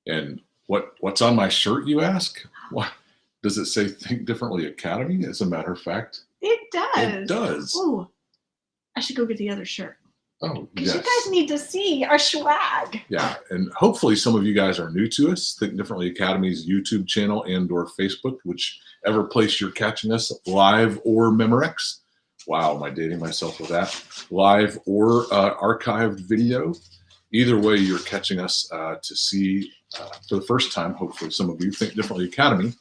And what's on my shirt, you ask? What does it say? Think Differently Academy? As a matter of fact, It does. it does. Oh, I should go get the other shirt. Oh, Because yes. you guys need to see our swag. Yeah, and hopefully some of you guys are new to us. Think Differently Academy's YouTube channel and/or Facebook, whichever place you're catching us, live or Memorex. Wow, am I dating myself with that? Live or archived video. Either way, you're catching us to see for the first time. Hopefully, some of you Think Differently Academy.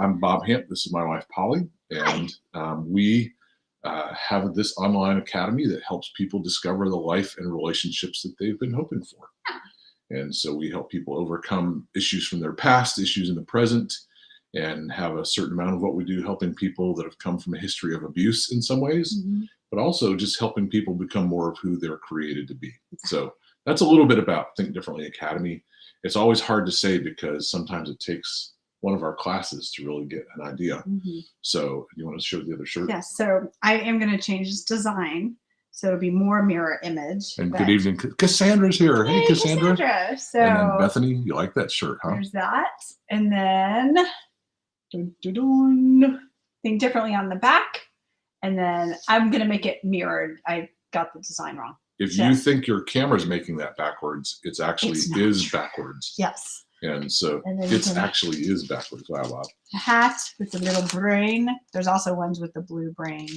I'm Bob Hant. This is my wife Polly, and we have this online academy that helps people discover the life and relationships that they've been hoping for. And so we help people overcome issues from their past, issues in the present, and have a certain amount of what we do helping people that have come from a history of abuse in some ways, but also just helping people become more of who they're created to be. So that's a little bit about Think Differently Academy. It's always hard to say because sometimes it takes one of our classes to really get an idea. So you want to show the other shirt? Yes. So I am going to change this design. So it'll be more mirror image. And good evening. Cassandra's here. Hey, Cassandra. So and then Bethany, you like that shirt, huh? There's that. And then Think Differently on the back. And then I'm going to make it mirrored. I got the design wrong. If you think your camera's making that backwards, it actually is backwards. Yes. And so it actually is backwards. Wow, wow. A hat with the little brain. There's also ones with the blue brain.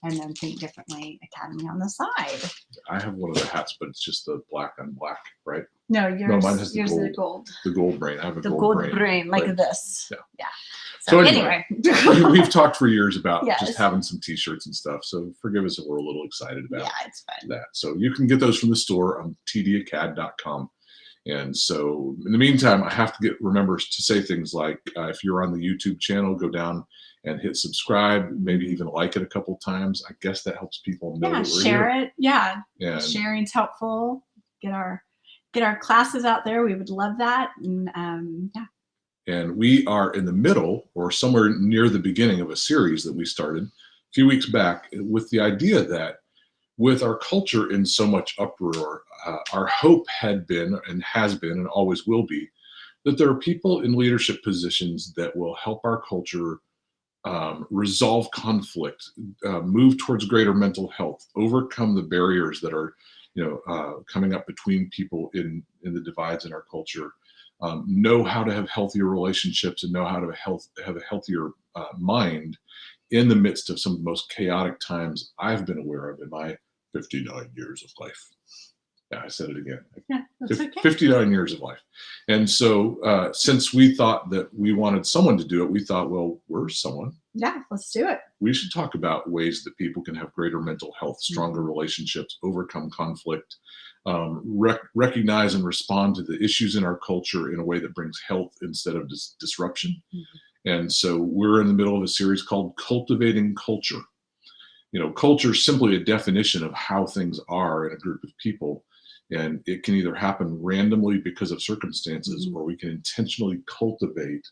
And then Think Differently Academy on the side. I have one of the hats, but it's just the black on black, right? No, yours, mine has the gold. The gold brain. I have a the gold brain like this. Yeah. So anyway. We've talked for years about just having some t-shirts and stuff. So forgive us if we're a little excited about it's fine. that. So you can get those from the store on tdacad.com. And so in the meantime, I have to remember to say things like, if you're on the YouTube channel, go down and hit subscribe, maybe even like it a couple times. I guess that helps people know that we're share here. It. Yeah. And sharing's helpful. Get our classes out there. We would love that. And And we are in the middle or somewhere near the beginning of a series that we started a few weeks back with the idea that with our culture in so much uproar, our hope had been and has been and always will be that there are people in leadership positions that will help our culture resolve conflict, move towards greater mental health, overcome the barriers that are, coming up between people in the divides in our culture, know how to have healthier relationships and know how to have a healthier mind in the midst of some of the most chaotic times I've been aware of in my 59 years of life. Yeah, I said it again. Yeah, that's okay. 59 years of life. And so since we thought that we wanted someone to do it, we thought, well, we're someone. Yeah, let's do it. We should talk about ways that people can have greater mental health, stronger relationships, overcome conflict, recognize and respond to the issues in our culture in a way that brings health instead of disruption. And so we're in the middle of a series called Cultivating Culture. Culture is simply a definition of how things are in a group of people. And it can either happen randomly because of circumstances, or we can intentionally cultivate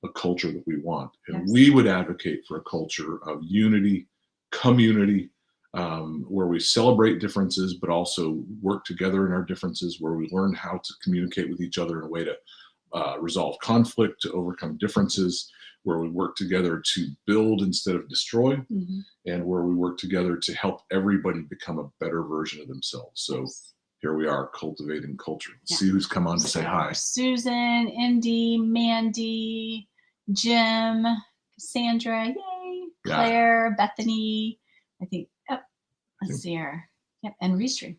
a culture that we want. And we would advocate for a culture of unity, community, where we celebrate differences, but also work together in our differences, where we learn how to communicate with each other in a way to resolve conflict, to overcome differences, where we work together to build instead of destroy, and where we work together to help everybody become a better version of themselves. So here we are, cultivating culture. Let's see who's come on to say hi. Susan, Indy, Mandy, Jim, Cassandra, yay, Claire, Bethany, I think, let's see her. Yep, and Restream.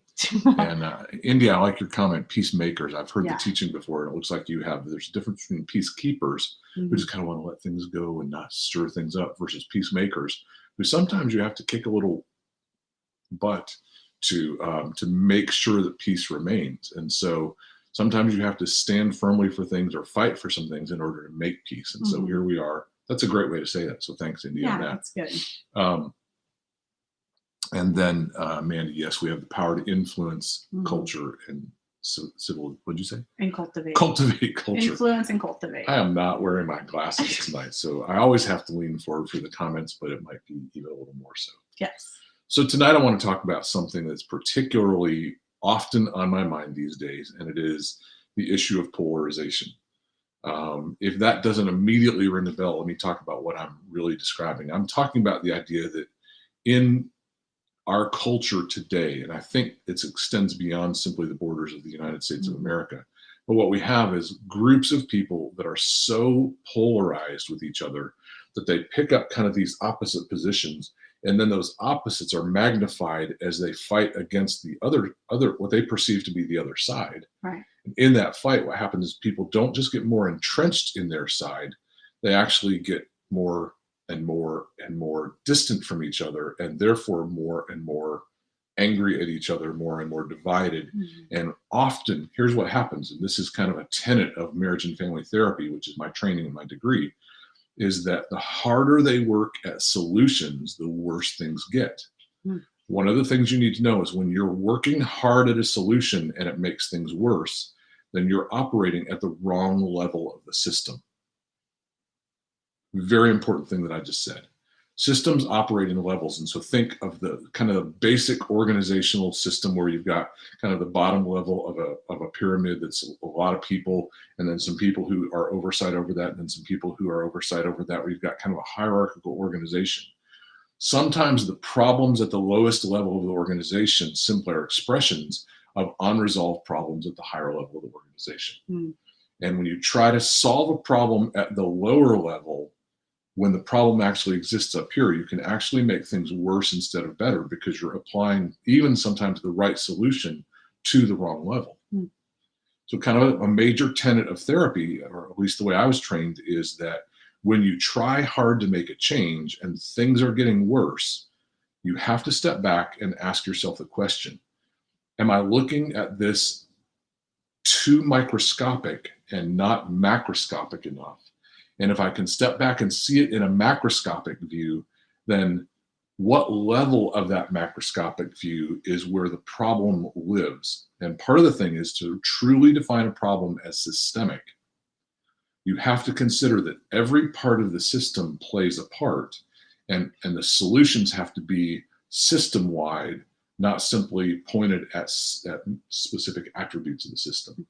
And India, I like your comment, peacemakers. I've heard the teaching before, and it looks like there's a difference between peacekeepers, who just kind of want to let things go and not stir things up, versus peacemakers, who sometimes you have to kick a little butt to make sure that peace remains. And so sometimes you have to stand firmly for things or fight for some things in order to make peace. And so here we are. That's a great way to say that. So thanks, India. Yeah, on that. That's good. And then, Mandy, yes, we have the power to influence culture and civil, what'd you say? And cultivate. Cultivate culture. Influence and cultivate. I am not wearing my glasses tonight, so I always have to lean forward for the comments, but it might be even a little more so. Yes. So tonight I want to talk about something that's particularly often on my mind these days, and it is the issue of polarization. If that doesn't immediately ring a bell, let me talk about what I'm really describing. I'm talking about the idea that in our culture today, and I think it extends beyond simply the borders of the United States of America, but what we have is groups of people that are so polarized with each other that they pick up kind of these opposite positions, and then those opposites are magnified as they fight against the other what they perceive to be the other side. Right. In that fight, what happens is people don't just get more entrenched in their side, they actually get more and more and more distant from each other, and therefore more and more angry at each other, more and more divided. And often, here's what happens, and this is kind of a tenet of marriage and family therapy, which is my training and my degree, is that the harder they work at solutions, the worse things get. One of the things you need to know is when you're working hard at a solution and it makes things worse, then you're operating at the wrong level of the system. Very important thing that I just said. Systems operate in levels. And so think of the kind of the basic organizational system where you've got kind of the bottom level of a pyramid that's a lot of people, and then some people who are oversight over that, and then some people who are oversight over that, where you've got kind of a hierarchical organization. Sometimes the problems at the lowest level of the organization simply are expressions of unresolved problems at the higher level of the organization. And when you try to solve a problem at the lower level, when the problem actually exists up here, you can actually make things worse instead of better because you're applying even sometimes the right solution to the wrong level. So kind of a major tenet of therapy, or at least the way I was trained, is that when you try hard to make a change and things are getting worse, you have to step back and ask yourself the question, am I looking at this too microscopic and not macroscopic enough? And if I can step back and see it in a macroscopic view, then what level of that macroscopic view is where the problem lives? And part of the thing is to truly define a problem as systemic. You have to consider that every part of the system plays a part, and the solutions have to be system-wide, not simply pointed at specific attributes of the system.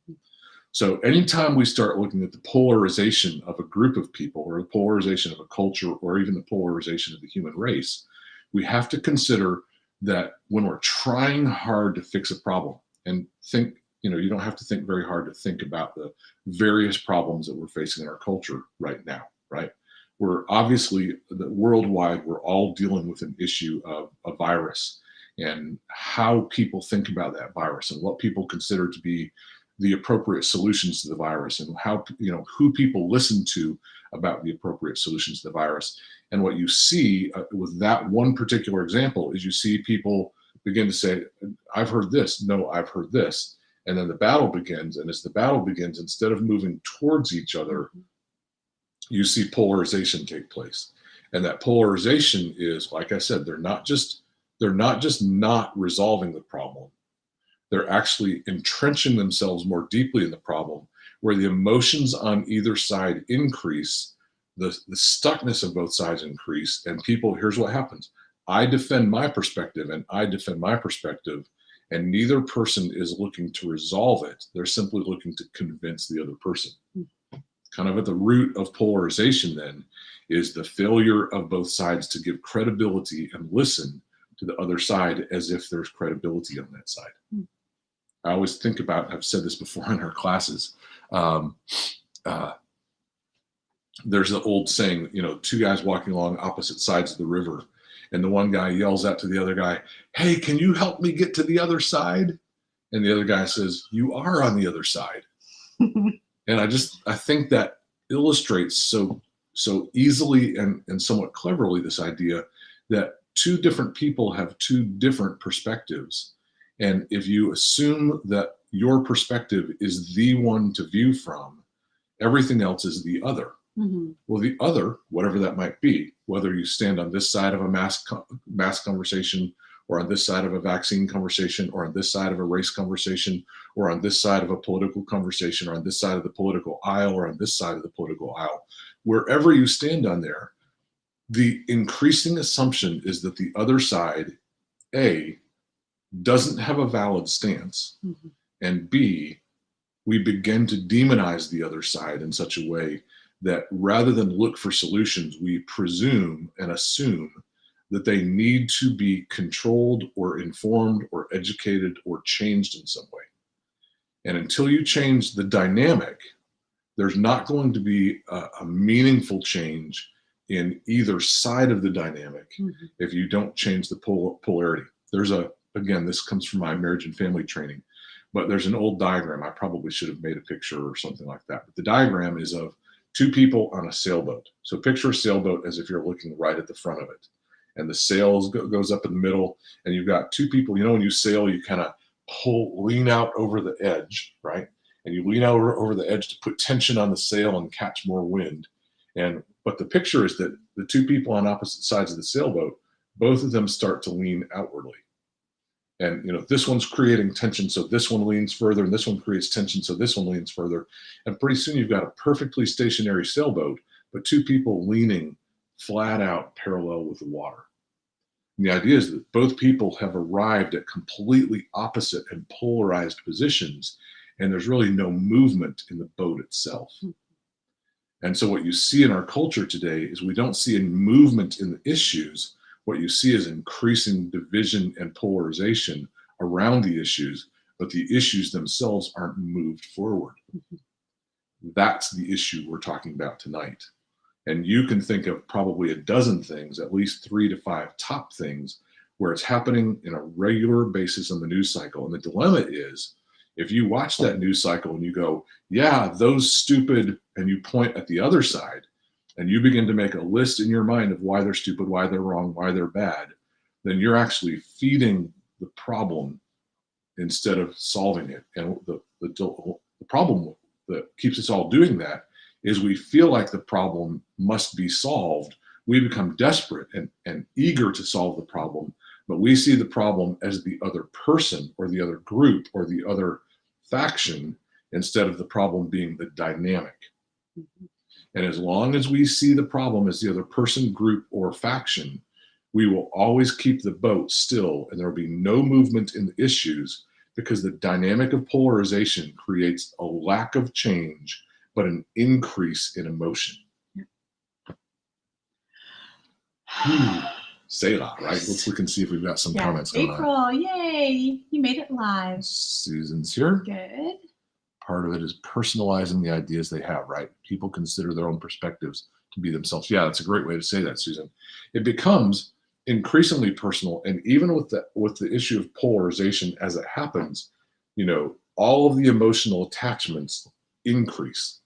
So anytime we start looking at the polarization of a group of people, or the polarization of a culture, or even the polarization of the human race, we have to consider that when we're trying hard to fix a problem, and think, you don't have to think very hard to think about the various problems that we're facing in our culture right now, right? We're obviously, worldwide, we're all dealing with an issue of a virus, and how people think about that virus and what people consider to be the appropriate solutions to the virus, and how, who people listen to about the appropriate solutions to the virus. And what you see with that one particular example is you see people begin to say, I've heard this, no, I've heard this. And then the battle begins. And as the battle begins, instead of moving towards each other, you see polarization take place. And that polarization is, like I said, they're not just not resolving the problem. They're actually entrenching themselves more deeply in the problem, where the emotions on either side increase, the stuckness of both sides increase, and people, here's what happens. I defend my perspective and I defend my perspective, and neither person is looking to resolve it. They're simply looking to convince the other person. Kind of at the root of polarization then is the failure of both sides to give credibility and listen to the other side as if there's credibility on that side. I always think about, I've said this before in our classes, there's the old saying, two guys walking along opposite sides of the river, and the one guy yells out to the other guy, hey, can you help me get to the other side? And the other guy says, you are on the other side. And I think that illustrates so easily and somewhat cleverly this idea that two different people have two different perspectives. And if you assume that your perspective is the one to view from, everything else is the other. Well, the other, whatever that might be, whether you stand on this side of a mass conversation, or on this side of a vaccine conversation, or on this side of a race conversation, or on this side of a political conversation, or on this side of the political aisle, or on this side of the political aisle, wherever you stand on there, the increasing assumption is that the other side, A, doesn't have a valid stance, and B, we begin to demonize the other side in such a way that rather than look for solutions, we presume and assume that they need to be controlled or informed or educated or changed in some way. And until you change the dynamic, there's not going to be a meaningful change in either side of the dynamic if you don't change the polarity. Again, this comes from my marriage and family training, but there's an old diagram. I probably should have made a picture or something like that. But the diagram is of two people on a sailboat. So picture a sailboat as if you're looking right at the front of it. And the sail goes up in the middle, and you've got two people. You know, when you sail, you kind of lean out over the edge, right? And you lean out over the edge to put tension on the sail and catch more wind. But the picture is that the two people on opposite sides of the sailboat, both of them start to lean outwardly. And this one's creating tension, so this one leans further, and this one creates tension, so this one leans further. And pretty soon you've got a perfectly stationary sailboat, but two people leaning flat out parallel with the water. And the idea is that both people have arrived at completely opposite and polarized positions, and there's really no movement in the boat itself. And so what you see in our culture today is we don't see any movement in the issues. What you see is increasing division and polarization around the issues, but the issues themselves aren't moved forward. That's the issue we're talking about tonight. And you can think of probably a dozen things, at least 3 to 5 top things, where it's happening in a regular basis on the news cycle. And the dilemma is, if you watch that news cycle and you go, yeah, those stupid, and you point at the other side, and you begin to make a list in your mind of why they're stupid, why they're wrong, why they're bad, then you're actually feeding the problem instead of solving it. And the problem that keeps us all doing that is we feel like the problem must be solved. We become desperate and eager to solve the problem, but we see the problem as the other person or the other group or the other faction instead of the problem being the dynamic. And as long as we see the problem as the other person, group, or faction, we will always keep the boat still, and there will be no movement in the issues, because the dynamic of polarization creates a lack of change, but an increase in emotion. Selah, right? Let's look and see if we've got some comments going April, on. yay! You made it live. Susan's here. Good. Part of it is personalizing the ideas they have, right? People consider their own perspectives to be themselves. Yeah, that's a great way to say that, Susan. It becomes increasingly personal, and even with the issue of polarization as it happens, all of the emotional attachments increase.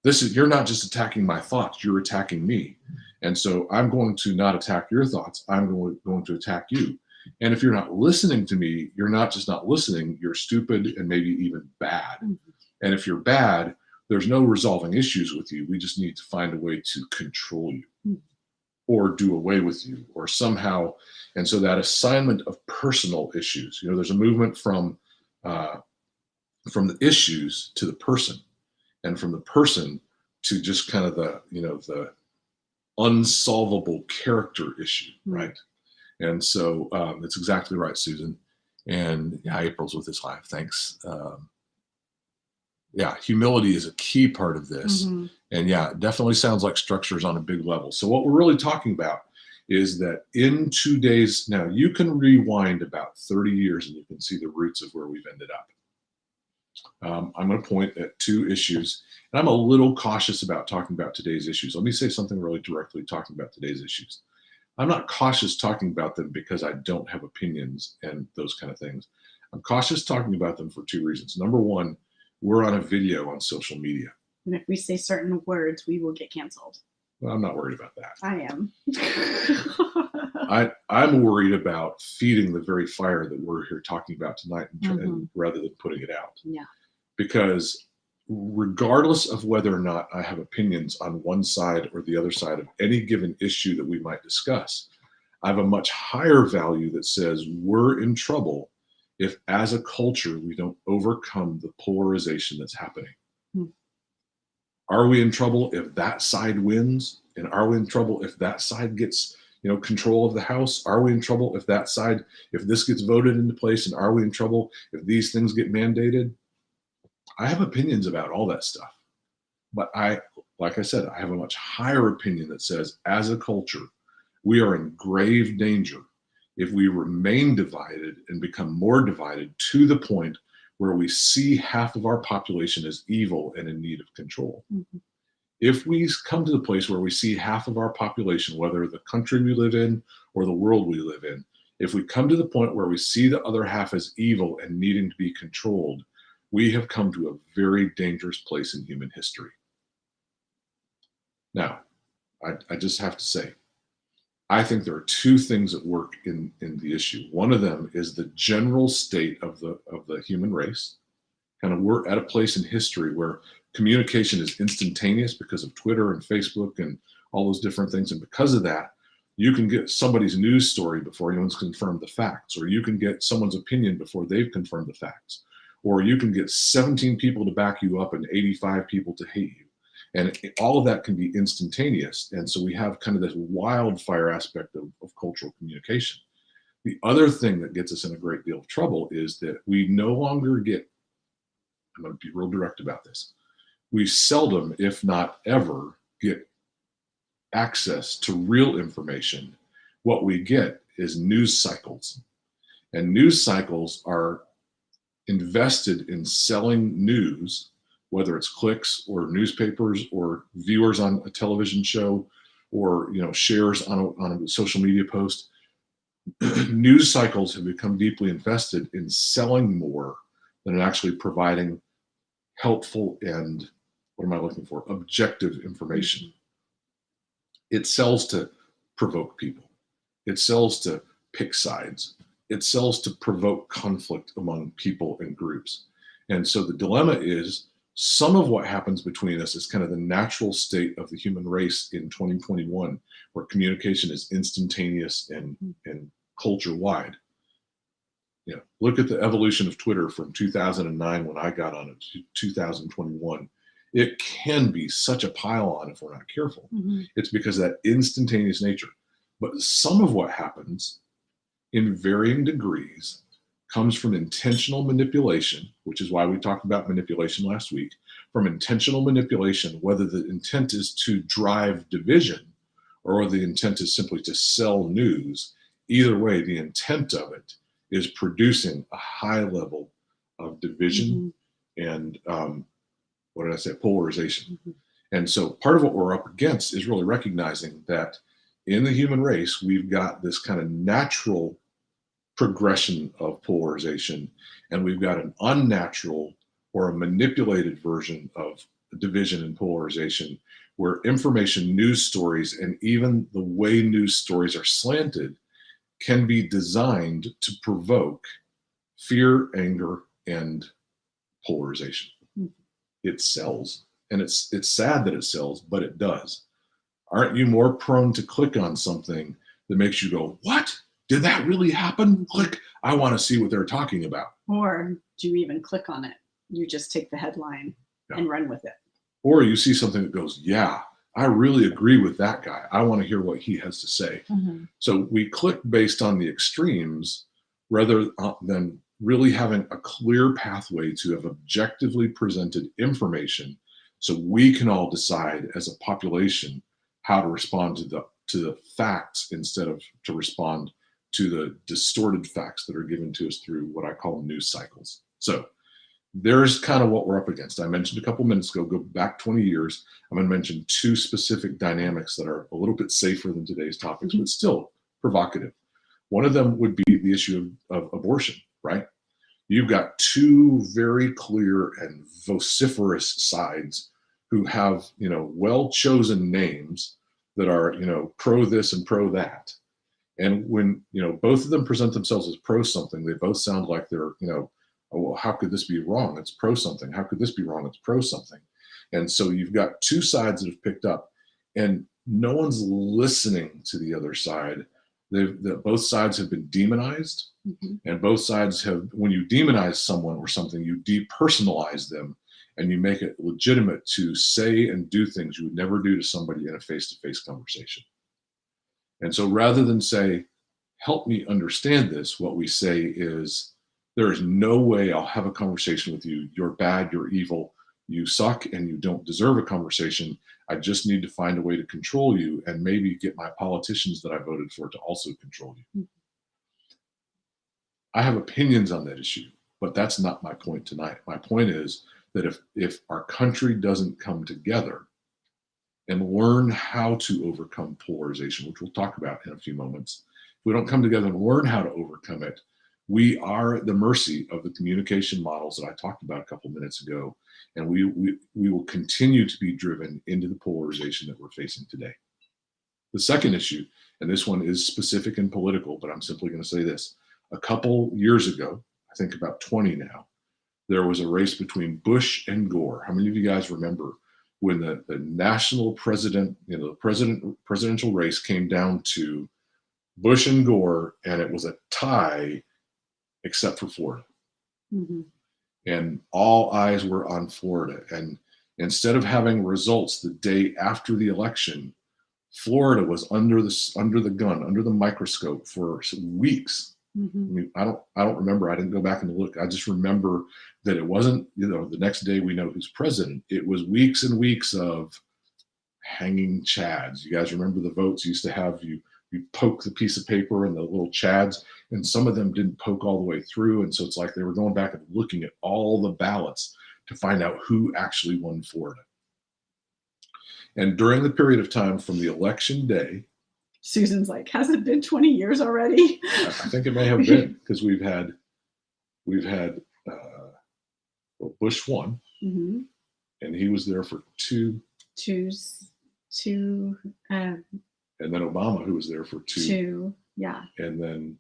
You're not just attacking my thoughts, you're attacking me. And so I'm going to not attack your thoughts, I'm going to attack you. And if you're not listening to me, you're not just not listening, you're stupid and maybe even bad. And if you're bad, there's no resolving issues with you. We just need to find a way to control you or do away with you or somehow. And so that assignment of personal issues, there's a movement from the issues to the person, and from the person to just kind of the unsolvable character issue, right? And so that's exactly right, Susan. And yeah, April's with us live. Thanks. Yeah, humility is a key part of this. And yeah, it definitely sounds like structures on a big level. So what we're really talking about is that in 2 days, now you can rewind about 30 years and you can see the roots of where we've ended up. I'm going to point at 2 issues, and I'm a little cautious about talking about today's issues. Let me say something really directly talking about today's issues. I'm not cautious talking about them because I don't have opinions and those kind of things. I'm cautious talking about them for 2 reasons. Number one, we're on a video on social media. And if we say certain words, we will get canceled. Well, I'm not worried about that. I am. I'm worried about feeding the very fire that we're here talking about tonight and rather than putting it out. Yeah. Because regardless of whether or not I have opinions on one side or the other side of any given issue that we might discuss, I have a much higher value that says we're in trouble if as a culture we don't overcome the polarization that's happening. Are we in trouble if that side wins? And are we in trouble if that side gets control of the House? Are we in trouble if this gets voted into place? And are we in trouble if these things get mandated? I have opinions about all that stuff. But like I said, I have a much higher opinion that says, as a culture, we are in grave danger if we remain divided and become more divided to the point where we see half of our population as evil and in need of control. Mm-hmm. If we come to the place where we see half of our population, whether the country we live in or the world we live in, if we come to the point where we see the other half as evil and needing to be controlled, we have come to a very dangerous place in human history. Now, I just have to say, I think there are two things at work in the issue. One of them is the general state of the human race. Kind of, we're at a place in history where communication is instantaneous because of Twitter and Facebook and all those different things. And because of that, you can get somebody's news story before anyone's confirmed the facts, or you can get someone's opinion before they've confirmed the facts, or you can get 17 people to back you up and 85 people to hate you. And all of that can be instantaneous. And so we have kind of this wildfire aspect of cultural communication. The other thing that gets us in a great deal of trouble is that we no longer get, I'm going to be real direct about this, we seldom, if not ever, get access to real information. What we get is news cycles. And news cycles are invested in selling news, whether it's clicks or newspapers or viewers on a television show or shares on a social media post. News cycles have become deeply invested in selling more than in actually providing helpful and, what am I looking for, objective information. It sells to provoke people. It sells to pick sides. It sells to provoke conflict among people and groups. And so the dilemma is, some of what happens between us is kind of the natural state of the human race in 2021, where communication is instantaneous and culture wide. Look at the evolution of Twitter from 2009 when I got on it to 2021. It can be such a pile on if we're not careful. Mm-hmm. It's because of that instantaneous nature. But some of what happens in varying degrees comes from intentional manipulation, which is why we talked about manipulation last week. From intentional manipulation, whether the intent is to drive division or the intent is simply to sell news, either way, the intent of it is producing a high level of division and polarization. And so part of what we're up against is really recognizing that in the human race, we've got this kind of natural progression of polarization, and we've got an unnatural or a manipulated version of division and polarization, where information, news stories, and even the way news stories are slanted can be designed to provoke fear, anger, and polarization. It sells, and it's sad that it sells, but it does. Aren't you more prone to click on something that makes you go, what? Did that really happen? Click. I want to see what they're talking about. Or do you even click on it? You just take the headline and run with it. Or you see something that goes, yeah, I really agree with that guy. I want to hear what he has to say. So we click based on the extremes rather than really having a clear pathway to have objectively presented information so we can all decide as a population how to respond to the facts instead of to respond to the distorted facts that are given to us through what I call news cycles. So there's kind of what we're up against. I mentioned a couple minutes ago, go back 20 years. I'm going to mention two specific dynamics that are a little bit safer than today's topics, but still provocative. One of them would be the issue of abortion, right? You've got two very clear and vociferous sides who have, well-chosen names that are, pro this and pro that. And when, both of them present themselves as pro something, they both sound like they're, oh, well, how could this be wrong? It's pro something. How could this be wrong? It's pro something. And so you've got two sides that have picked up, and no one's listening to the other side. Both sides have been demonized, and both sides have, when you demonize someone or something, you depersonalize them, and you make it legitimate to say and do things you would never do to somebody in a face-to-face conversation. And so rather than say, help me understand this, what we say is, There is no way I'll have a conversation with you. You're bad, you're evil, you suck, and you don't deserve a conversation. I just need to find a way to control you and maybe get my politicians that I voted for to also control you. I have opinions on that issue, but that's not my point tonight. My point is that if our country doesn't come together and learn how to overcome polarization, which we'll talk about in a few moments, if we don't come together and learn how to overcome it, we are at the mercy of the communication models that I talked about a couple minutes ago, and we will continue to be driven into the polarization that we're facing today. The second issue, and this one is specific and political, but I'm simply going to say this. A couple years ago, I think about 20 now, there was a race between Bush and Gore. How many of you guys remember when the national presidential race came down to Bush and Gore, and it was a tie except for Florida. Mm-hmm. And all eyes were on Florida. And instead of having results the day after the election, Florida was under the gun, under the microscope for weeks. Mm-hmm. I mean, I don't remember. I didn't go back and look. I just remember that it wasn't, the next day we know who's president. It was weeks and weeks of hanging chads. You guys remember the votes used to have you poke the piece of paper and the little chads, and some of them didn't poke all the way through. And so it's like they were going back and looking at all the ballots to find out who actually won Florida. And during the period of time from the election day, Susan's like, has it been 20 years already? I think it may have been, because we've had Bush won, mm-hmm. and he was there for two, and then Obama, who was there for two, yeah, and then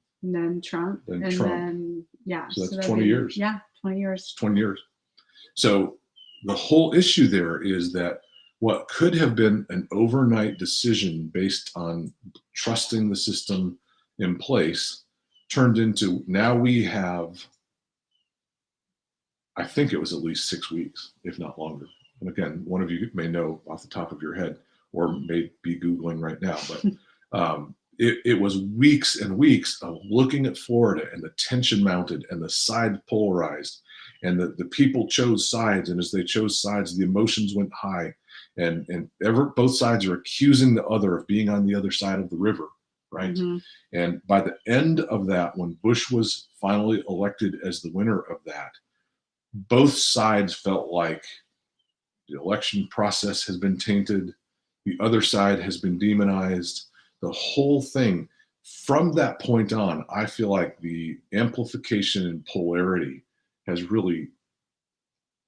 Trump, then yeah. So that's 20 years. Yeah, 20 years. 20 years. So the whole issue there is that what could have been an overnight decision based on trusting the system in place turned into, now we have, I think it was at least 6 weeks, if not longer. And again, one of you may know off the top of your head, or may be Googling right now, but it was weeks and weeks of looking at Florida, and the tension mounted and the side polarized, and the people chose sides. And as they chose sides, the emotions went high, and both sides are accusing the other of being on the other side of the river, right? Mm-hmm. And by the end of that, when Bush was finally elected as the winner of that, both sides felt like the election process has been tainted. The other side has been demonized. The whole thing, from that point on, I feel like the amplification and polarity has really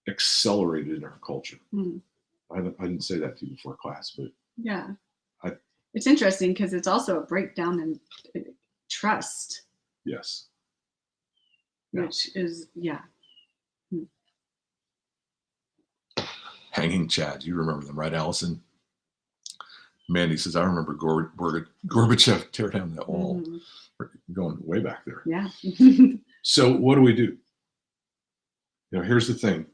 accelerated in our culture. Mm. I didn't say that to you before class, but yeah, it's interesting because it's also a breakdown in trust. Yes. Which is, yeah. Hanging Chad, you remember them, right, Allison? Mandy says, I remember Gorbachev tear down that wall. Mm-hmm. Going way back there. Yeah. So what do? Here's the thing,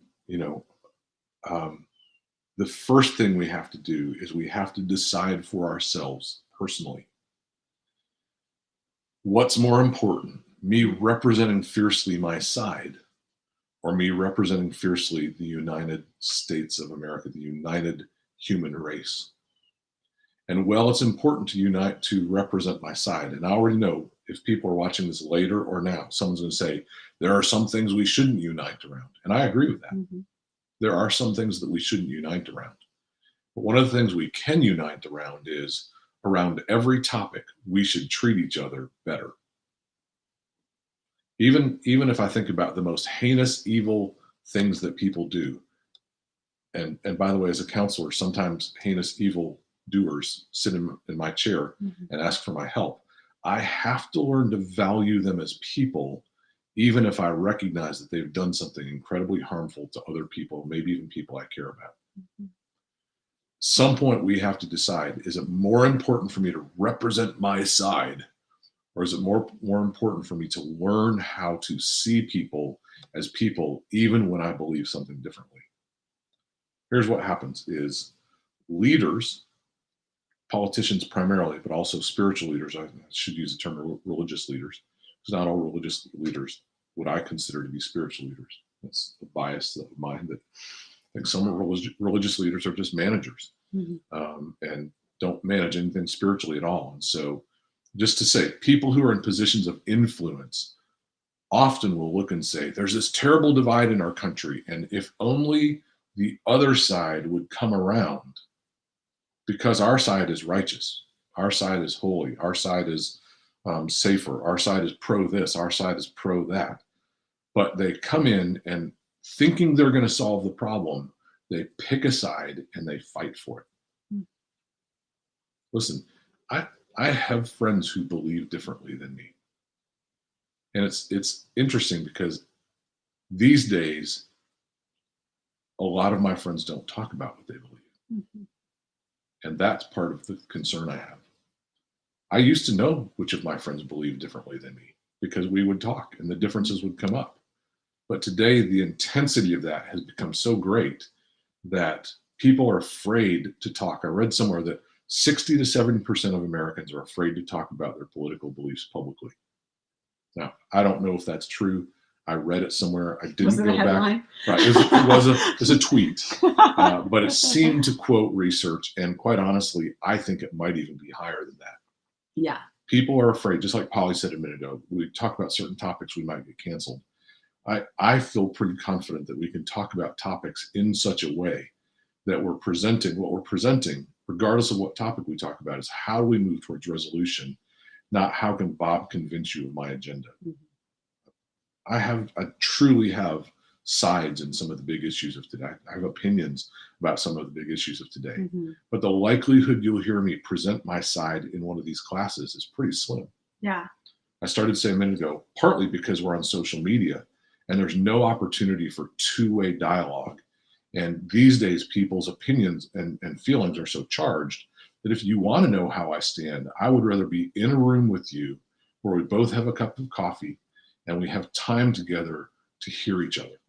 the first thing we have to do is we have to decide for ourselves personally. What's more important, me representing fiercely my side, or me representing fiercely the United States of America, the united human race? And well, it's important to unite, to represent my side. And I already know if people are watching this later or now, someone's going to say, there are some things we shouldn't unite around. And I agree with that. Mm-hmm. There are some things that we shouldn't unite around. But one of the things we can unite around is, around every topic, we should treat each other better. Even if I think about the most heinous, evil things that people do, and by the way, as a counselor, sometimes heinous, evil doers sit in my chair mm-hmm. and ask for my help. I have to learn to value them as people, even if I recognize that they've done something incredibly harmful to other people, maybe even people I care about. Mm-hmm. Some point we have to decide, is it more important for me to represent my side, or is it more important for me to learn how to see people as people, even when I believe something differently? Here's what happens is leaders, politicians primarily, but also spiritual leaders, I should use the term religious leaders, because not all religious leaders what I consider to be spiritual leaders. That's a bias of mine that I think some religious leaders are just managers, and don't manage anything spiritually at all. And so, just to say, people who are in positions of influence often will look and say, there's this terrible divide in our country, and if only the other side would come around, because our side is righteous, our side is holy, our side is safer, our side is pro this, our side is pro that. But they come in and thinking they're going to solve the problem, they pick a side and they fight for it. Listen, I have friends who believe differently than me. And it's interesting because these days, a lot of my friends don't talk about what they believe. And that's part of the concern I have. I used to know which of my friends believed differently than me because we would talk and the differences would come up. But today, the intensity of that has become so great that people are afraid to talk. I read somewhere that 60 to 70% of Americans are afraid to talk about their political beliefs publicly. Now, I don't know if that's true. I read it somewhere. I didn't go back. Right, it was a tweet, but it seemed to quote research. And quite honestly, I think it might even be higher than that. Yeah. People are afraid, just like Polly said a minute ago, we talk about certain topics, we might get canceled. I feel pretty confident that we can talk about topics in such a way that we're presenting what we're presenting, regardless of what topic we talk about, is how do we move towards resolution, not how can Bob convince you of my agenda. I truly have sides in some of the big issues of today. I have opinions about some of the big issues of today. But the likelihood you'll hear me present my side in one of these classes is pretty slim. Yeah. I started to say a minute ago, partly because we're on social media and there's no opportunity for two-way dialogue. And these days, people's opinions and feelings are so charged that if you want to know how I stand, I would rather be in a room with you where we both have a cup of coffee and we have time together to hear each other.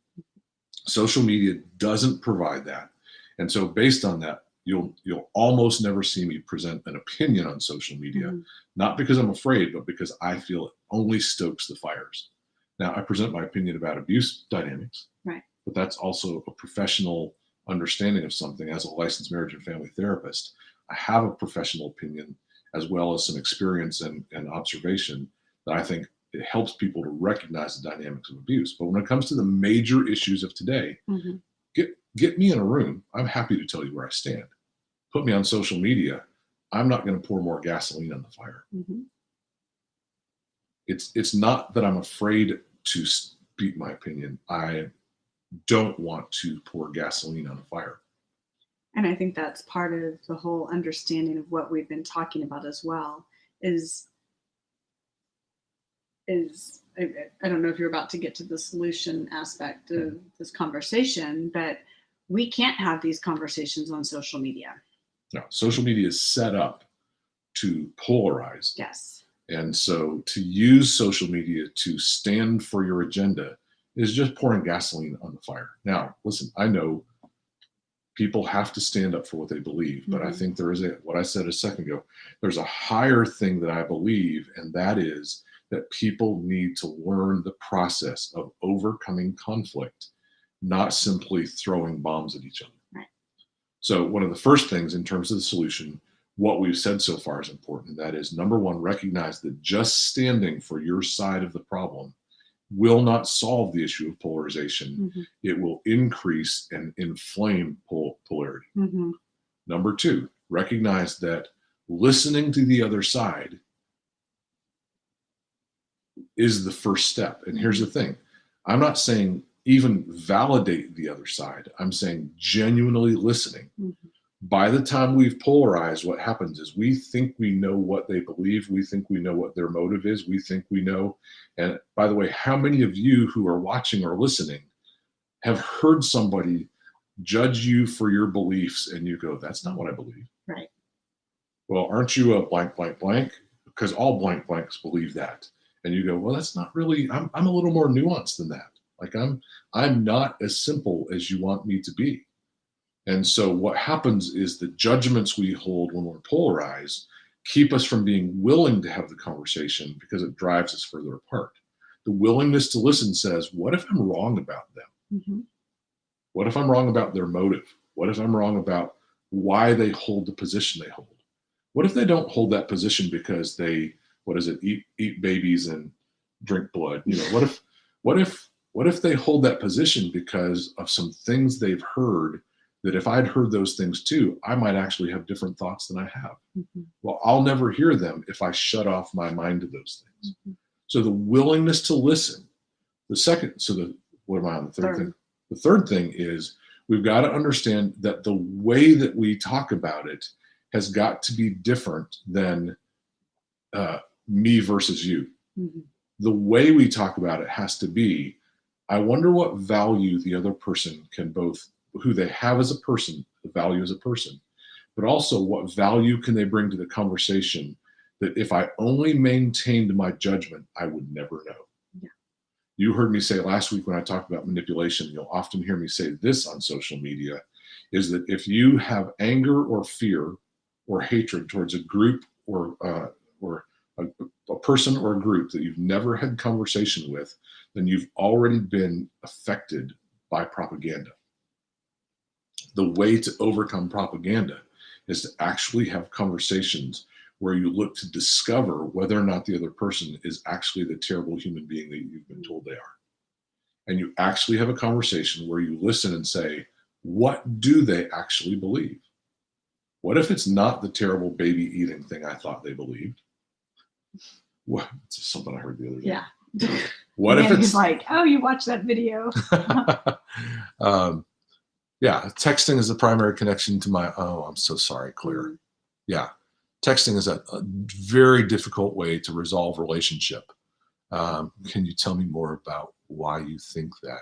Social media doesn't provide that. And so based on that, you'll almost never see me present an opinion on social media, not because I'm afraid, but because I feel it only stokes the fires. Now, I present my opinion about abuse dynamics, right, but that's also a professional understanding of something. As a licensed marriage and family therapist, I have a professional opinion as well as some experience and observation that I think it helps people to recognize the dynamics of abuse. But when it comes to the major issues of today, get me in a room. I'm happy to tell you where I stand. Put me on social media. I'm not going to pour more gasoline on the fire. It's not that I'm afraid to speak my opinion. I don't want to pour gasoline on a fire. And I think that's part of the whole understanding of what we've been talking about as well is I don't know if you're about to get to the solution aspect of this conversation, but we can't have these conversations on social media. No, social media is set up to polarize. Yes. And so to use social media to stand for your agenda is just pouring gasoline on the fire. Now, listen, I know people have to stand up for what they believe, but I think there is what I said a second ago, there's a higher thing that I believe, and that is that people need to learn the process of overcoming conflict, not simply throwing bombs at each other. Right. So one of the first things in terms of the solution, what we've said so far is important. That is, number one, recognize that just standing for your side of the problem will not solve the issue of polarization. It will increase and inflame polarity. Number two, recognize that listening to the other side is the first step. And here's the thing. I'm not saying even validate the other side. I'm saying genuinely listening. By the time we've polarized, what happens is we think we know what they believe. We think we know what their motive is. We think we know. And by the way, how many of you who are watching or listening have heard somebody judge you for your beliefs and you go, that's not what I believe. Right. Well, aren't you a blank, blank, blank? Because all blank blanks believe that. And you go, well, that's not really, I'm a little more nuanced than that. Like I'm not as simple as you want me to be. And so what happens is the judgments we hold when we're polarized keep us from being willing to have the conversation because it drives us further apart. The willingness to listen says, what if I'm wrong about them? Mm-hmm. What if I'm wrong about their motive? What if I'm wrong about why they hold the position they hold? What if they don't hold that position because they, eat babies and drink blood? What if they hold that position because of some things they've heard that if I'd heard those things too, I might actually have different thoughts than I have. Mm-hmm. Well, I'll never hear them if I shut off my mind to those things. Mm-hmm. So the willingness to listen. What am I on the third thing? The third thing is we've got to understand that the way that we talk about it has got to be different than me versus you. Mm-hmm. The way we talk about it has to be, I wonder what value the other person can both, who they have as a person, the value as a person, but also what value can they bring to the conversation that if I only maintained my judgment, I would never know. Yeah. You heard me say last week when I talked about manipulation, you'll often hear me say this on social media, is that if you have anger or fear or hatred towards a group or a person or a group that you've never had conversation with, then you've already been affected by propaganda. The way to overcome propaganda is to actually have conversations where you look to discover whether or not the other person is actually the terrible human being that you've been told they are. And you actually have a conversation where you listen and say, what do they actually believe? What if it's not the terrible baby eating thing I thought they believed? What? It's something I heard the other day. Yeah. What if it's like, oh, you watched that video? Yeah, texting is the primary connection to my. Oh, I'm so sorry, Claire. Mm-hmm. Yeah, texting is a very difficult way to resolve relationship. Can you tell me more about why you think that?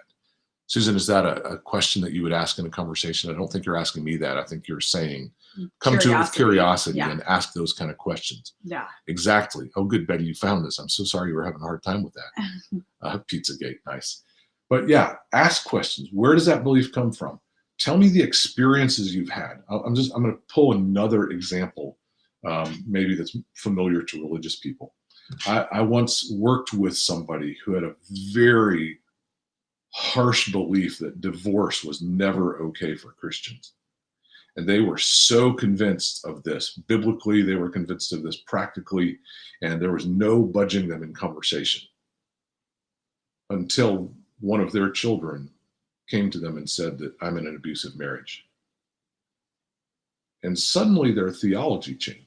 Susan, is that a question that you would ask in a conversation? I don't think you're asking me that. I think you're saying come to it with curiosity and ask those kind of questions. Yeah. Exactly. Oh, good, Betty, you found this. I'm so sorry you were having a hard time with that. Pizzagate, nice. But yeah, ask questions. Where does that belief come from? Tell me the experiences you've had. I'm going to pull another example, maybe that's familiar to religious people. I once worked with somebody who had a very harsh belief that divorce was never okay for Christians. And they were so convinced of this. Biblically, they were convinced of this practically, and there was no budging them in conversation until one of their children came to them and said that I'm in an abusive marriage. And suddenly their theology changed.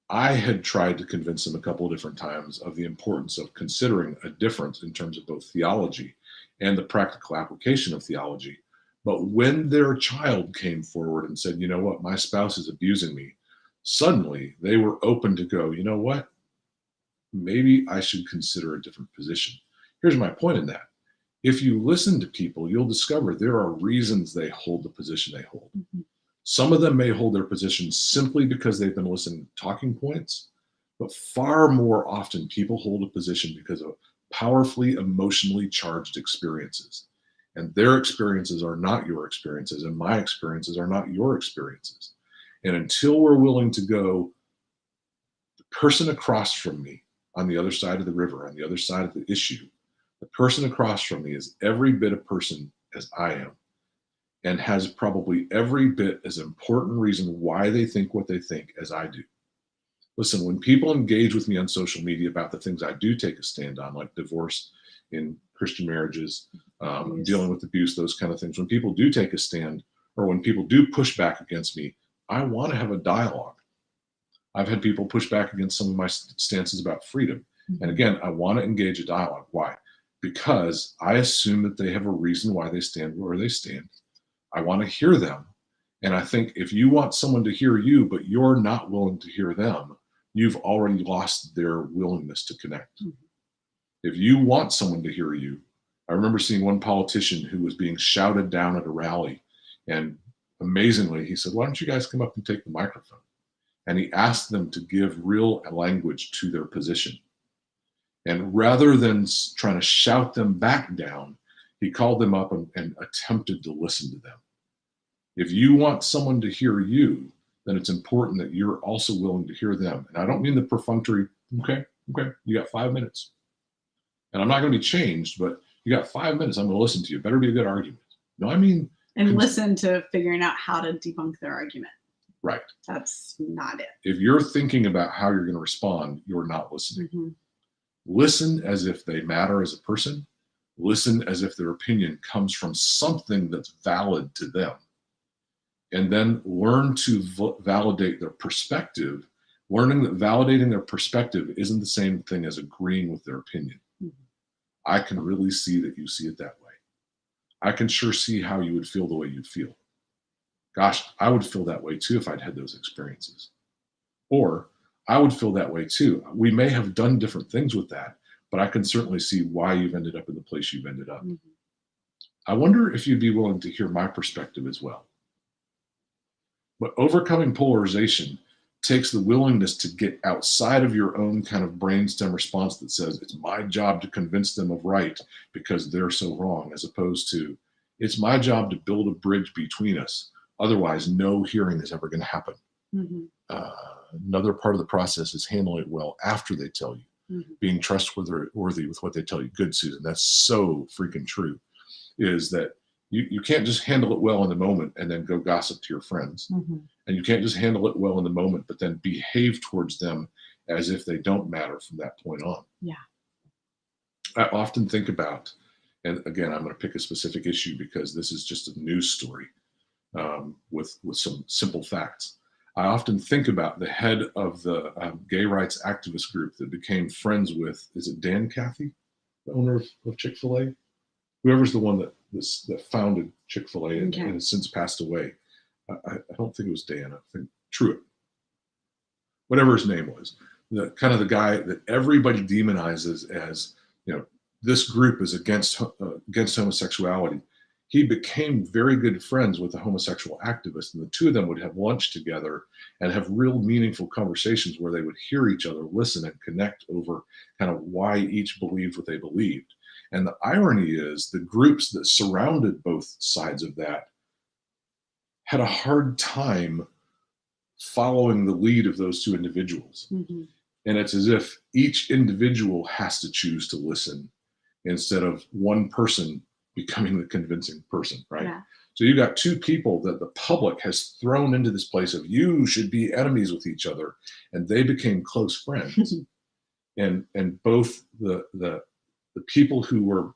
I had tried to convince them a couple of different times of the importance of considering a difference in terms of both theology and the practical application of theology. But when their child came forward and said, you know what, my spouse is abusing me, suddenly they were open to go, you know what, maybe I should consider a different position. Here's my point in that. If you listen to people, you'll discover there are reasons they hold the position they hold. Mm-hmm. Some of them may hold their position simply because they've been listening to talking points, but far more often people hold a position because of powerfully emotionally charged experiences. And their experiences are not your experiences, and my experiences are not your experiences. And until we're willing to go, the person across from me on the other side of the river, on the other side of the issue, the person across from me is every bit a person as I am, and has probably every bit as important reason why they think what they think as I do. Listen, when people engage with me on social media about the things I do take a stand on, like divorce in Christian marriages, dealing with abuse, those kind of things, when people do take a stand, or when people do push back against me, I want to have a dialogue. I've had people push back against some of my stances about freedom. Mm-hmm. And again, I want to engage a dialogue. Why? Because I assume that they have a reason why they stand where they stand. I want to hear them. And I think if you want someone to hear you, but you're not willing to hear them, you've already lost their willingness to connect. Mm-hmm. If you want someone to hear you, I remember seeing one politician who was being shouted down at a rally. And amazingly, he said, why don't you guys come up and take the microphone? And he asked them to give real language to their position. And rather than trying to shout them back down, he called them up and attempted to listen to them. If you want someone to hear you, then it's important that you're also willing to hear them. And I don't mean the perfunctory, okay, you got 5 minutes. And I'm not going to be changed, but you got 5 minutes. I'm going to listen to you. Better be a good argument. No, I mean, and listen to figuring out how to debunk their argument. Right. That's not it. If you're thinking about how you're going to respond, you're not listening. Mm-hmm. Listen as if they matter as a person. Listen as if their opinion comes from something that's valid to them. And then learn to validate their perspective, learning that validating their perspective isn't the same thing as agreeing with their opinion. Mm-hmm. I can really see that you see it that way. I can sure see how you would feel the way you feel. Gosh, I would feel that way too if I'd had those experiences. Or I would feel that way too. We may have done different things with that, but I can certainly see why you've ended up in the place you've ended up. Mm-hmm. I wonder if you'd be willing to hear my perspective as well. But overcoming polarization takes the willingness to get outside of your own kind of brainstem response that says, it's my job to convince them of right because they're so wrong, as opposed to, it's my job to build a bridge between us. Otherwise, no hearing is ever going to happen. Mm-hmm. Another part of the process is handling it well after they tell you, mm-hmm. being trustworthy with what they tell you. Good, Susan. That's so freaking true, is that you can't just handle it well in the moment and then go gossip to your friends. Mm-hmm. And you can't just handle it well in the moment, but then behave towards them as if they don't matter from that point on. Yeah. I often think about, and again, I'm going to pick a specific issue because this is just a news story with some simple facts. I often think about the head of the gay rights activist group that became friends with, is it Dan Cathy, the owner of Chick-fil-A? Whoever's the one that founded Chick-fil-A and has since passed away. I don't think it was Dan. I think Truett, whatever his name was, the kind of the guy that everybody demonizes as, this group is against homosexuality. He became very good friends with a homosexual activist, and the two of them would have lunch together and have real meaningful conversations where they would hear each other, listen, and connect over kind of why each believed what they believed. And the irony is the groups that surrounded both sides of that had a hard time following the lead of those two individuals. Mm-hmm. And it's as if each individual has to choose to listen instead of one person becoming the convincing person, right? Yeah. So you got two people that the public has thrown into this place of, you should be enemies with each other, and they became close friends. and both the people who were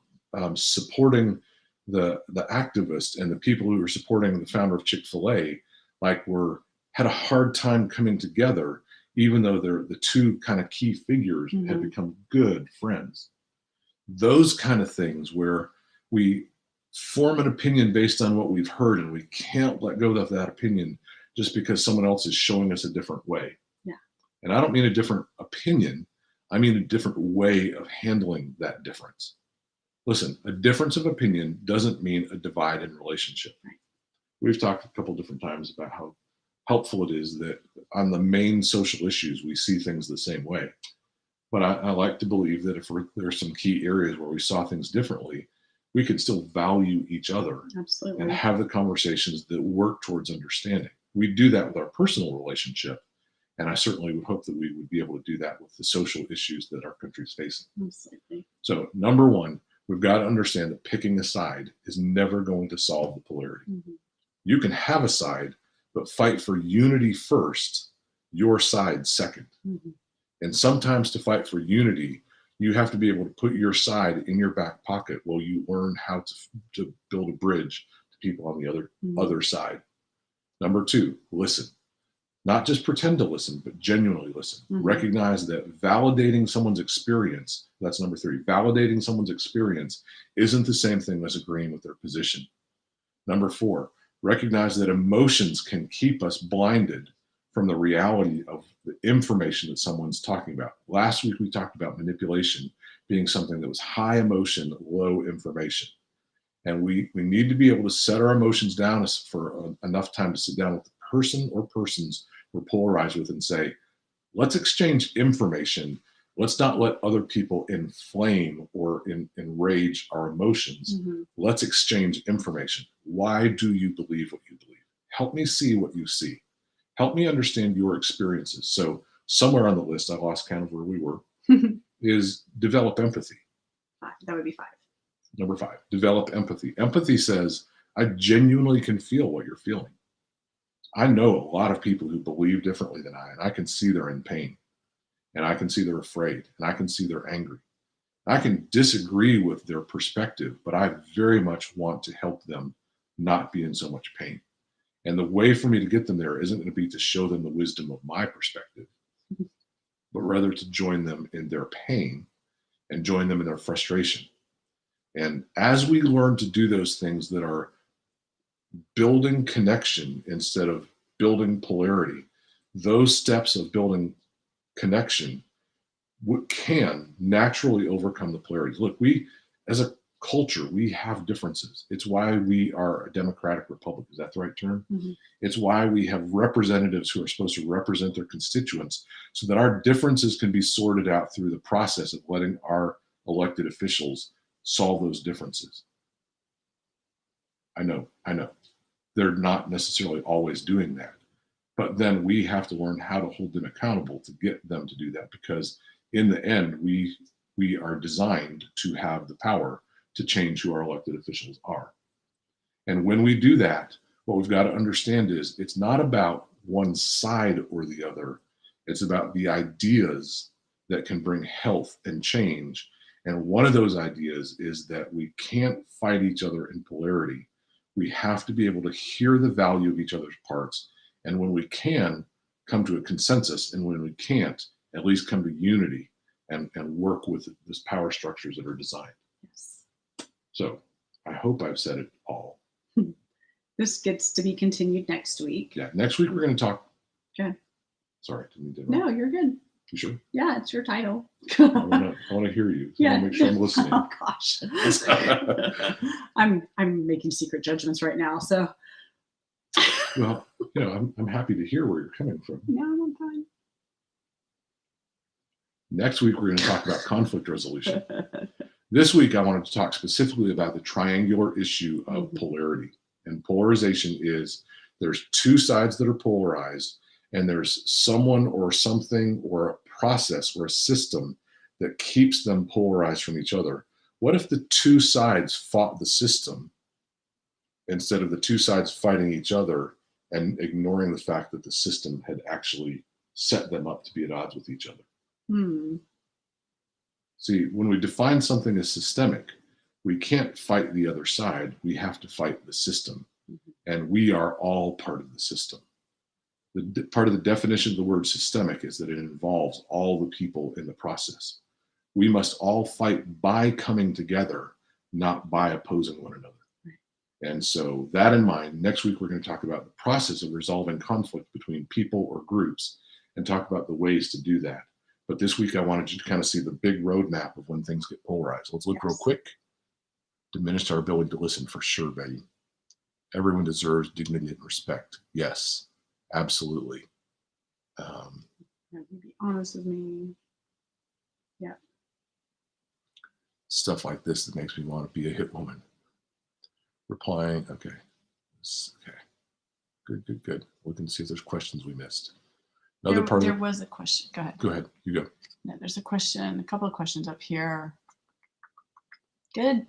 supporting the activist and the people who were supporting the founder of Chick-fil-A, had a hard time coming together, even though they're the two kind of key figures mm-hmm. had become good friends. Those kind of things where we form an opinion based on what we've heard, and we can't let go of that opinion just because someone else is showing us a different way. Yeah. And I don't mean a different opinion. I mean a different way of handling that difference. Listen, a difference of opinion doesn't mean a divide in relationship. Right. We've talked a couple different times about how helpful it is that on the main social issues, we see things the same way. But I like to believe that if there are some key areas where we saw things differently, we can still value each other. Absolutely. And have the conversations that work towards understanding. We do that with our personal relationship. And I certainly would hope that we would be able to do that with the social issues that our country is facing. Absolutely. So number one, we've got to understand that picking a side is never going to solve the polarity. Mm-hmm. You can have a side, but fight for unity first, your side second. Mm-hmm. And sometimes to fight for unity, you have to be able to put your side in your back pocket while you learn how to build a bridge to people on the other side. Number two, listen. Not just pretend to listen, but genuinely listen. Mm-hmm. Recognize that validating someone's experience, that's number three, validating someone's experience isn't the same thing as agreeing with their position. Number four, recognize that emotions can keep us blinded from the reality of the information that someone's talking about. Last week, we talked about manipulation being something that was high emotion, low information. And we need to be able to set our emotions down for enough time to sit down with the person or persons we're polarized with and say, let's exchange information. Let's not let other people inflame or enrage our emotions. Mm-hmm. Let's exchange information. Why do you believe what you believe? Help me see what you see. Help me understand your experiences. So somewhere on the list, I lost count of where we were, is develop empathy. that would be 5. Number 5, develop empathy. Empathy says, I genuinely can feel what you're feeling. I know a lot of people who believe differently than I, and I can see they're in pain, and I can see they're afraid, and I can see they're angry. I can disagree with their perspective, but I very much want to help them not be in so much pain. And the way for me to get them there isn't going to be to show them the wisdom of my perspective, but rather to join them in their pain and join them in their frustration. And as we learn to do those things that are building connection instead of building polarity, those steps of building connection can naturally overcome the polarities. Look, we, as a culture, we have differences. It's why we are a democratic republic. Is that the right term? Mm-hmm. It's why we have representatives who are supposed to represent their constituents so that our differences can be sorted out through the process of letting our elected officials solve those differences. I know. They're not necessarily always doing that. But then we have to learn how to hold them accountable to get them to do that, because in the end, we are designed to have the power to change who our elected officials are. And when we do that, what we've got to understand is it's not about one side or the other. It's about the ideas that can bring health and change. And one of those ideas is that we can't fight each other in polarity. We have to be able to hear the value of each other's parts. And when we can, come to a consensus. And when we can't, at least come to unity and work with these power structures that are designed. Yes. So I hope I've said it all. This gets to be continued next week. Yeah, next week we're going to talk. Okay. Sorry, didn't mean to interrupt. No, you're good. You sure? Yeah, it's your title. I want to hear you. So I want to make sure I'm listening. Oh gosh. I'm making secret judgments right now. So. Well, I'm happy to hear where you're coming from. No, I'm fine. Next week we're going to talk about conflict resolution. This week I wanted to talk specifically about the triangular issue of polarity. And polarization is there's two sides that are polarized, and there's someone or something or a process or a system that keeps them polarized from each other. What if the two sides fought the system instead of the two sides fighting each other and ignoring the fact that the system had actually set them up to be at odds with each other? See, when we define something as systemic, we can't fight the other side. We have to fight the system. And we are all part of the system. Part of the definition of the word systemic is that it involves all the people in the process. We must all fight by coming together, not by opposing one another. And so that in mind, next week we're going to talk about the process of resolving conflict between people or groups and talk about the ways to do that. But this week I wanted you to kind of see the big roadmap of when things get polarized. Let's look real quick. Diminished our ability to listen for sure, Betty. Everyone deserves dignity and respect. Yes, absolutely. Be honest with me. Yeah. Stuff like this that makes me want to be a hit woman. Replying, okay. Okay. Good. Looking to see if there's questions we missed. There was a question. Go ahead. Go ahead. You go. No, there's a question, a couple of questions up here. Good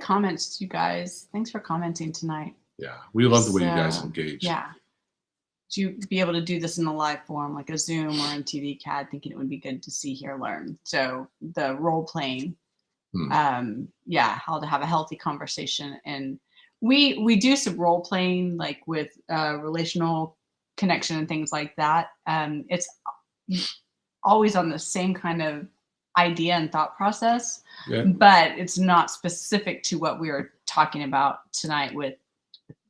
comments, you guys. Thanks for commenting tonight. Yeah, we love the way you guys engage. Yeah. To be able to do this in a live form, like a Zoom or in TV CAD, thinking it would be good to see, hear, learn. So the role playing, how to have a healthy conversation. And we do some role playing, like with relational connection and things like that. It's always on the same kind of idea and thought process, but it's not specific to what we are talking about tonight with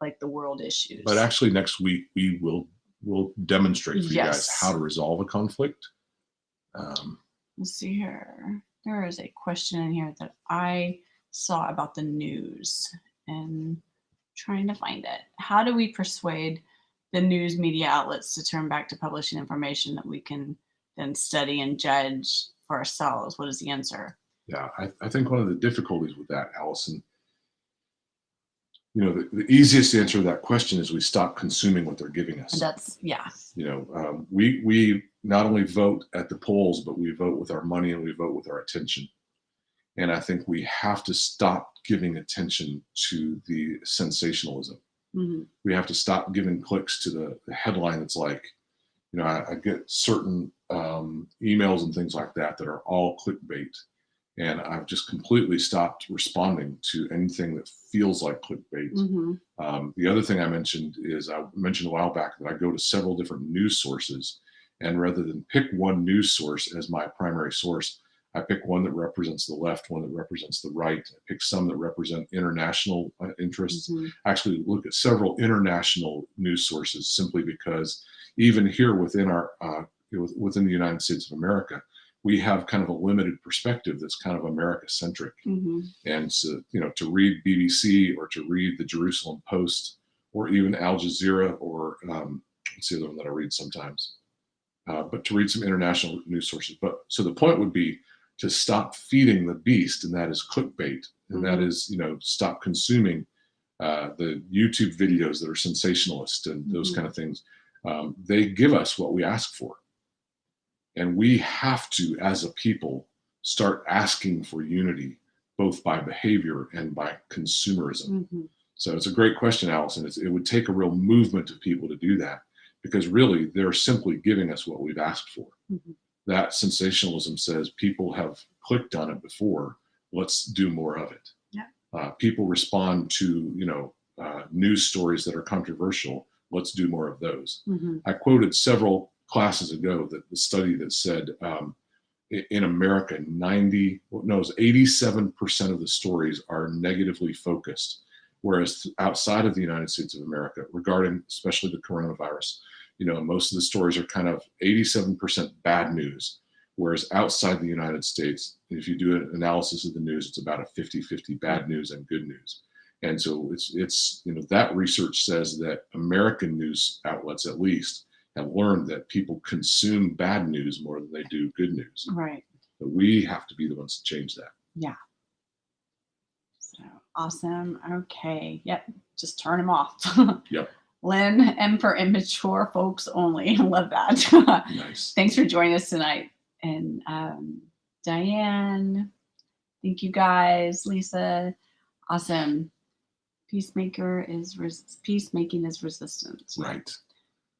like the world issues. But actually next week we'll demonstrate for you guys how to resolve a conflict. Let's see here. There is a question in here that I saw about the news and trying to find it. How do we persuade the news media outlets to turn back to publishing information that we can then study and judge for ourselves? What is the answer? Yeah, I think one of the difficulties with that, Allison, the easiest answer to that question is we stop consuming what they're giving us. We not only vote at the polls, but we vote with our money and we vote with our attention. And I think we have to stop giving attention to the sensationalism. We have to stop giving clicks to the headline that's like, I get certain emails and things like that are all clickbait. And I've just completely stopped responding to anything that feels like clickbait. The other thing I mentioned a while back that I go to several different news sources. And rather than pick one news source as my primary source, I pick one that represents the left, one that represents the right. I pick some that represent international interests. I actually look at several international news sources simply because even here within within the United States of America, we have kind of a limited perspective that's kind of America-centric. And so, to read BBC or to read the Jerusalem Post or even Al Jazeera or what's the other one that I read sometimes, but to read some international news sources. But so the point would be to stop feeding the beast, and that is clickbait, and that is, stop consuming the YouTube videos that are sensationalist and those kind of things. They give us what we ask for. And we have to, as a people, start asking for unity, both by behavior and by consumerism. So it's a great question, Allison. It would take a real movement of people to do that, because really they're simply giving us what we've asked for. That sensationalism says people have clicked on it before. Let's do more of it. People respond to, news stories that are controversial. Let's do more of those. I quoted several classes ago that the study that said in America, 87% of the stories are negatively focused, whereas outside of the United States of America, regarding especially the coronavirus, most of the stories are kind of 87% bad news, whereas outside the United States, if you do an analysis of the news, it's about a 50-50 bad news and good news. And so it's that research says that American news outlets, at least, have learned that people consume bad news more than they do good news. Right. But we have to be the ones to change that. Yeah. So awesome. Okay. Yep. Just turn them off. Yep. Lynn, M for immature folks only. I love that. Nice. Thanks for joining us tonight. And Diane, thank you guys. Lisa, awesome. Peacemaking is resistance. Right.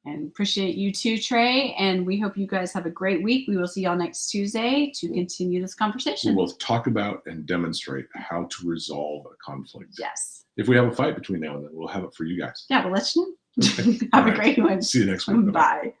And appreciate you too, Trey. And we hope you guys have a great week. We will see y'all next Tuesday to continue this conversation. We'll talk about and demonstrate how to resolve a conflict. Yes. If we have a fight between now and then, we'll have it for you guys. Yeah, we'll let you know. Have a great one. See you next week. Bye.